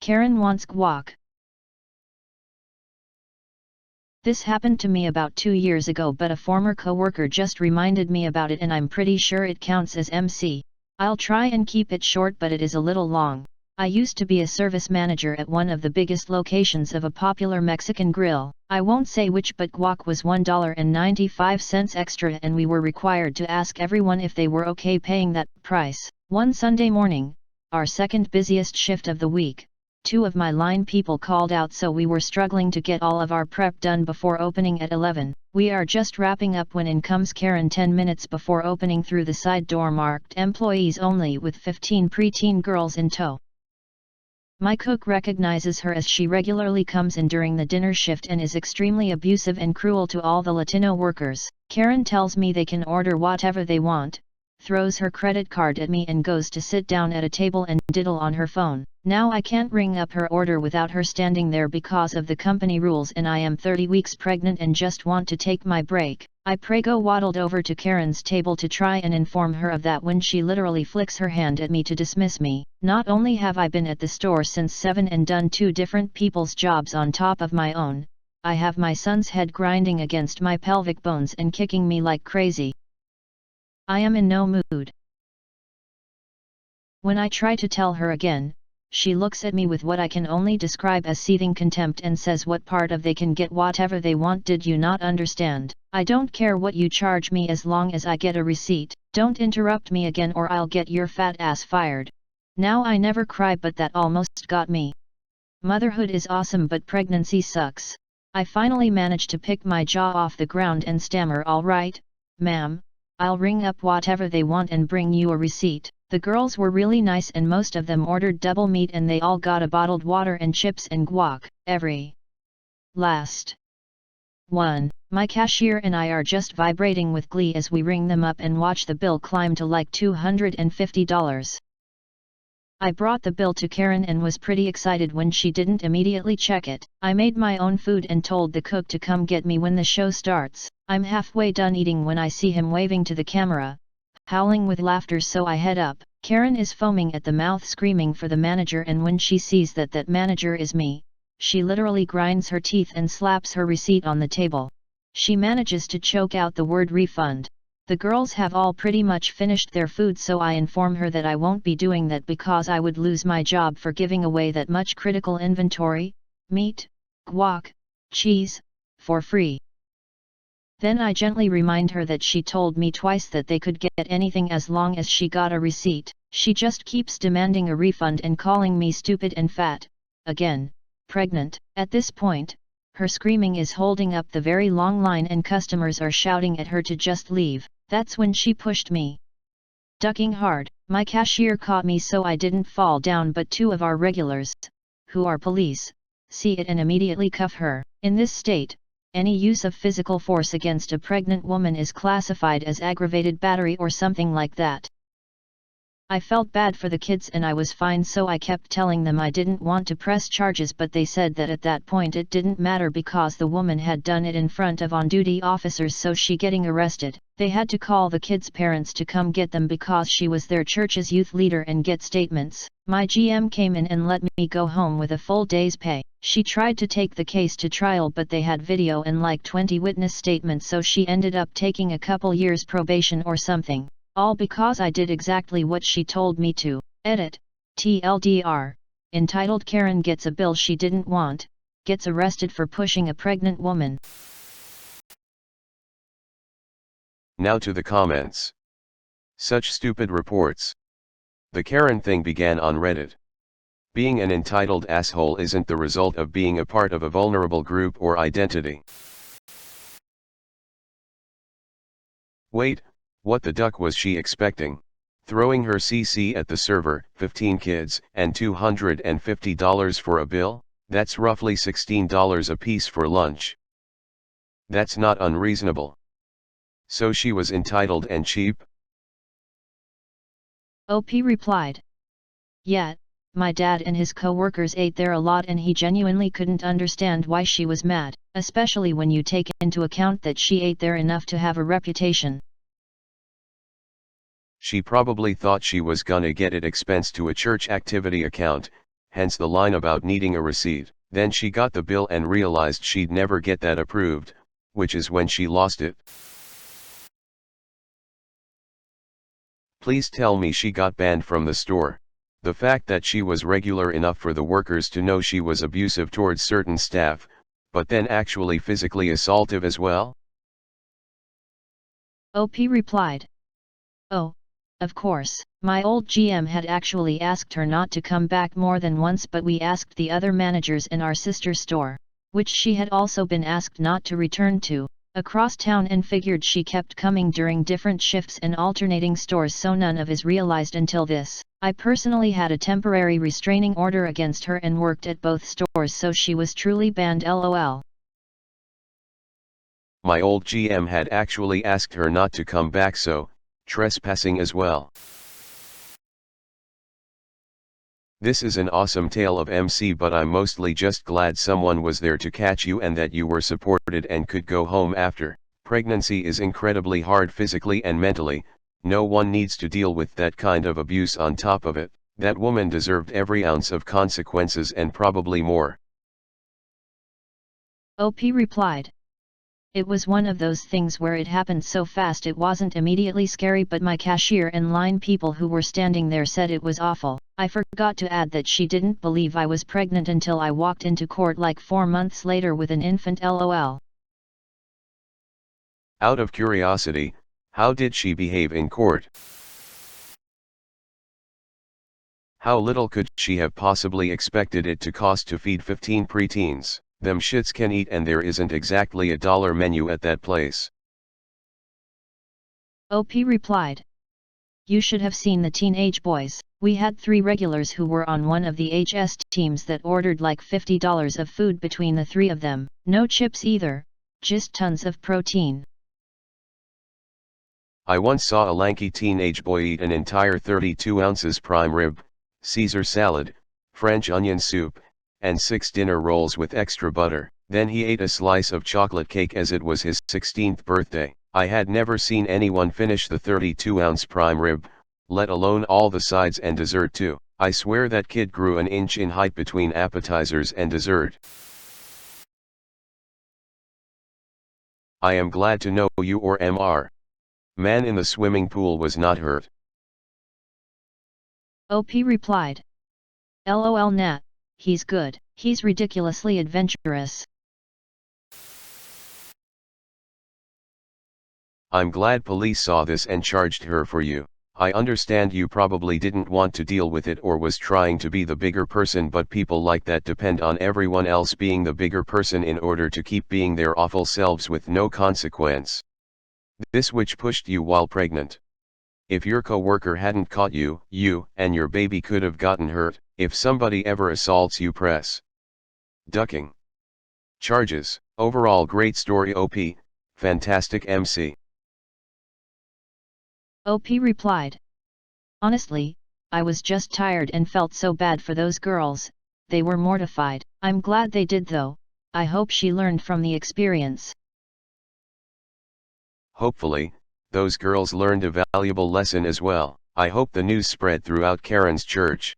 Karen wants guac. This happened to me about 2 years ago, but a former coworker just reminded me about it and I'm pretty sure it counts as MC. I'll try and keep it short, but it is a little long. I used to be a service manager at one of the biggest locations of a popular Mexican grill. I won't say which, but guac was $1.95 extra and we were required to ask everyone if they were okay paying that price. One Sunday morning, our second busiest shift of the week, 2 of my line people called out, so we were struggling to get all of our prep done before opening at 11. We are just wrapping up when in comes Karen 10 minutes before opening through the side door marked employees only with 15 preteen girls in tow. My cook recognizes her as she regularly comes in during the dinner shift and is extremely abusive and cruel to all the Latino workers. Karen tells me they can order whatever they want, throws her credit card at me and goes to sit down at a table and diddle on her phone. Now I can't ring up her order without her standing there because of the company rules, and I am 30 weeks pregnant and just want to take my break. I prego waddled over to Karen's table to try and inform her of that when she literally flicks her hand at me to dismiss me. Not only have I been at the store since 7 and done 2 different people's jobs on top of my own, I have my son's head grinding against my pelvic bones and kicking me like crazy. I am in no mood. When I try to tell her again, she looks at me with what I can only describe as seething contempt and says, "What part of they can get whatever they want did you not understand? I don't care what you charge me as long as I get a receipt. Don't interrupt me again or I'll get your fat ass fired." Now I never cry, but that almost got me. Motherhood is awesome, but pregnancy sucks. I finally managed to pick my jaw off the ground and stammer, "All right, ma'am, I'll ring up whatever they want and bring you a receipt." The girls were really nice and most of them ordered double meat and they all got a bottled water and chips and guac, every last one. My cashier and I are just vibrating with glee as we ring them up and watch the bill climb to like $250. I brought the bill to Karen and was pretty excited when she didn't immediately check it. I made my own food and told the cook to come get me when the show starts. I'm halfway done eating when I see him waving to the camera, howling with laughter, so I head up. Karen is foaming at the mouth screaming for the manager, and when she sees that manager is me, she literally grinds her teeth and slaps her receipt on the table. She manages to choke out the word refund. The girls have all pretty much finished their food, so I inform her that I won't be doing that because I would lose my job for giving away that much critical inventory, meat, guac, cheese, for free. Then I gently remind her that she told me twice that they could get anything as long as she got a receipt. She just keeps demanding a refund and calling me stupid and fat. Again, pregnant. At this point, her screaming is holding up the very long line and customers are shouting at her to just leave. That's when she pushed me. Ducking hard, my cashier caught me so I didn't fall down, but 2 of our regulars, who are police, see it and immediately cuff her. In this state, any use of physical force against a pregnant woman is classified as aggravated battery or something like that. I felt bad for the kids and I was fine, so I kept telling them I didn't want to press charges, but they said that at that point it didn't matter because the woman had done it in front of on-duty officers, so she getting arrested. They had to call the kids' parents to come get them because she was their church's youth leader and get statements. My GM came in and let me go home with a full day's pay. She tried to take the case to trial, but they had video and like 20 witness statements, so she ended up taking a couple years probation or something. All because I did exactly what she told me to. Edit. TLDR. Entitled Karen gets a bill she didn't want, gets arrested for pushing a pregnant woman. Now to the comments. Such stupid reports. The Karen thing began on Reddit. Being an entitled asshole isn't the result of being a part of a vulnerable group or identity. Wait, what the duck was she expecting? Throwing her CC at the server, 15 kids, and $250 for a bill? That's roughly $16 a piece for lunch. That's not unreasonable. So she was entitled and cheap? OP replied. Yeah, my dad and his co-workers ate there a lot and he genuinely couldn't understand why she was mad, especially when you take into account that she ate there enough to have a reputation. She probably thought she was gonna get it expensed to a church activity account, hence the line about needing a receipt. Then she got the bill and realized she'd never get that approved, which is when she lost it. Please tell me she got banned from the store. The fact that she was regular enough for the workers to know she was abusive towards certain staff, but then actually physically assaultive as well? OP replied. Oh, of course. My old GM had actually asked her not to come back more than once, but we asked the other managers in our sister store, which she had also been asked not to return to, across town, and figured she kept coming during different shifts and alternating stores, so none of us realized until this. I personally had a temporary restraining order against her and worked at both stores, so she was truly banned, lol. My old GM had actually asked her not to come back, so trespassing as well. This is an awesome tale of MC, but I'm mostly just glad someone was there to catch you and that you were supported and could go home after. Pregnancy is incredibly hard physically and mentally. No one needs to deal with that kind of abuse on top of it. That woman deserved every ounce of consequences and probably more. OP replied. It was one of those things where it happened so fast it wasn't immediately scary, but my cashier and line people who were standing there said it was awful. I forgot to add that she didn't believe I was pregnant until I walked into court like 4 months later with an infant, lol. Out of curiosity, how did she behave in court? How little could she have possibly expected it to cost to feed 15 preteens? Them shits can eat, and there isn't exactly a dollar menu at that place. OP replied. You should have seen the teenage boys. We had 3 regulars who were on one of the HS teams that ordered like $50 of food between the 3 of them. No chips either, just tons of protein. I once saw a lanky teenage boy eat an entire 32 ounces prime rib, Caesar salad, French onion soup, and 6 dinner rolls with extra butter. Then he ate a slice of chocolate cake as it was his 16th birthday. I had never seen anyone finish the 32-ounce prime rib, let alone all the sides and dessert too. I swear that kid grew an inch in height between appetizers and dessert. I am glad to know you or Mr. Man in the swimming pool was not hurt. OP replied. LOL Nat. He's good. He's ridiculously adventurous. I'm glad police saw this and charged her for you. I understand you probably didn't want to deal with it or was trying to be the bigger person, but people like that depend on everyone else being the bigger person in order to keep being their awful selves with no consequence. This witch pushed you while pregnant. If your co-worker hadn't caught you, you and your baby could have gotten hurt. If somebody ever assaults you, press ducking charges. Overall great story OP, fantastic MC. OP replied. Honestly, I was just tired and felt so bad for those girls. They were mortified. I'm glad they did though. I hope she learned from the experience. Hopefully, those girls learned a valuable lesson as well. I hope the news spread throughout Karen's church.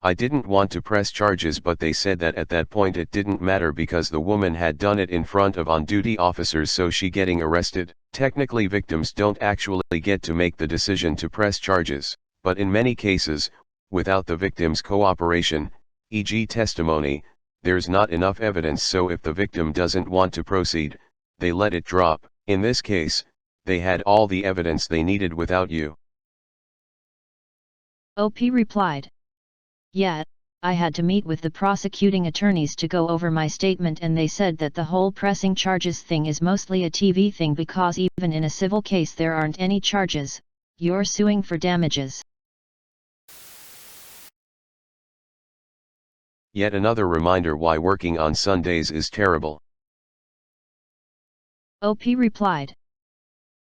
I didn't want to press charges, but they said that at that point it didn't matter because the woman had done it in front of on-duty officers, so she getting arrested. Technically victims don't actually get to make the decision to press charges, but in many cases, without the victim's cooperation, e.g. testimony, there's not enough evidence, so if the victim doesn't want to proceed, they let it drop. In this case, they had all the evidence they needed without you. OP replied. Yeah, I had to meet with the prosecuting attorneys to go over my statement, and they said that the whole pressing charges thing is mostly a TV thing because even in a civil case there aren't any charges, you're suing for damages. Yet another reminder why working on Sundays is terrible. OP replied.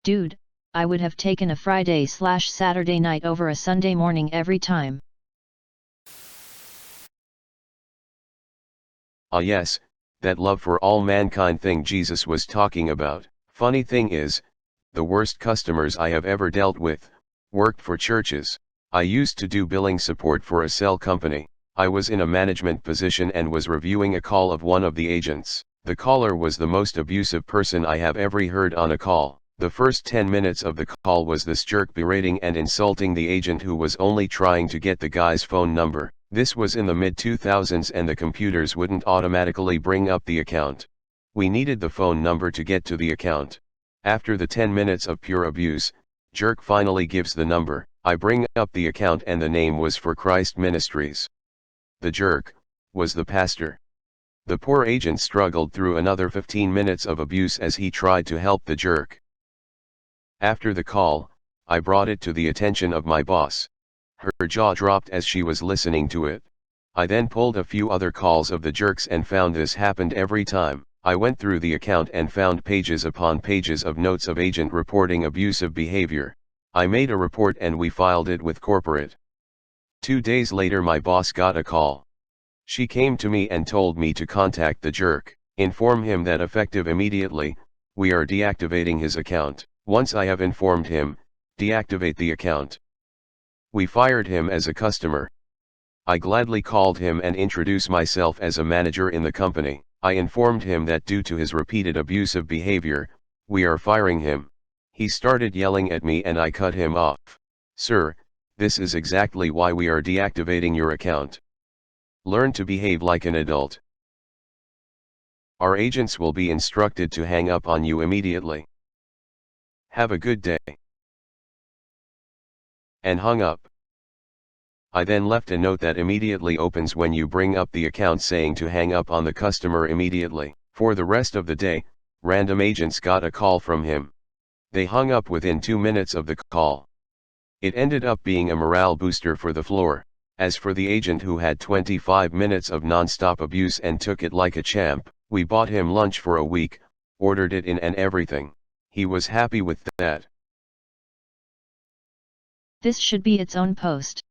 Dude, I would have taken a Friday/Saturday night over a Sunday morning every time. Ah yes, that love for all mankind thing Jesus was talking about. Funny thing is, the worst customers I have ever dealt with, worked for churches. I used to do billing support for a cell company. I was in a management position and was reviewing a call of one of the agents. The caller was the most abusive person I have ever heard on a call. The first 10 minutes of the call was this jerk berating and insulting the agent who was only trying to get the guy's phone number. This was in the mid-2000s and the computers wouldn't automatically bring up the account. We needed the phone number to get to the account. After the 10 minutes of pure abuse, jerk finally gives the number. I bring up the account and the name was For Christ Ministries. The jerk was the pastor. The poor agent struggled through another 15 minutes of abuse as he tried to help the jerk. After the call, I brought it to the attention of my boss. Her jaw dropped as she was listening to it. I then pulled a few other calls of the jerks and found this happened every time. I went through the account and found pages upon pages of notes of agent reporting abusive behavior. I made a report and we filed it with corporate. 2 days later my boss got a call. She came to me and told me to contact the jerk, inform him that effective immediately, we are deactivating his account. Once I have informed him, deactivate the account. We fired him as a customer. I gladly called him and introduced myself as a manager in the company. I informed him that due to his repeated abusive behavior, we are firing him. He started yelling at me and I cut him off. Sir, this is exactly why we are deactivating your account. Learn to behave like an adult. Our agents will be instructed to hang up on you immediately. Have a good day. And hung up. I then left a note that immediately opens when you bring up the account saying to hang up on the customer immediately. For the rest of the day, random agents got a call from him. They hung up within 2 minutes of the call. It ended up being a morale booster for the floor. As for the agent who had 25 minutes of non-stop abuse and took it like a champ, we bought him lunch for a week, ordered it in and everything. He was happy with that. This should be its own post.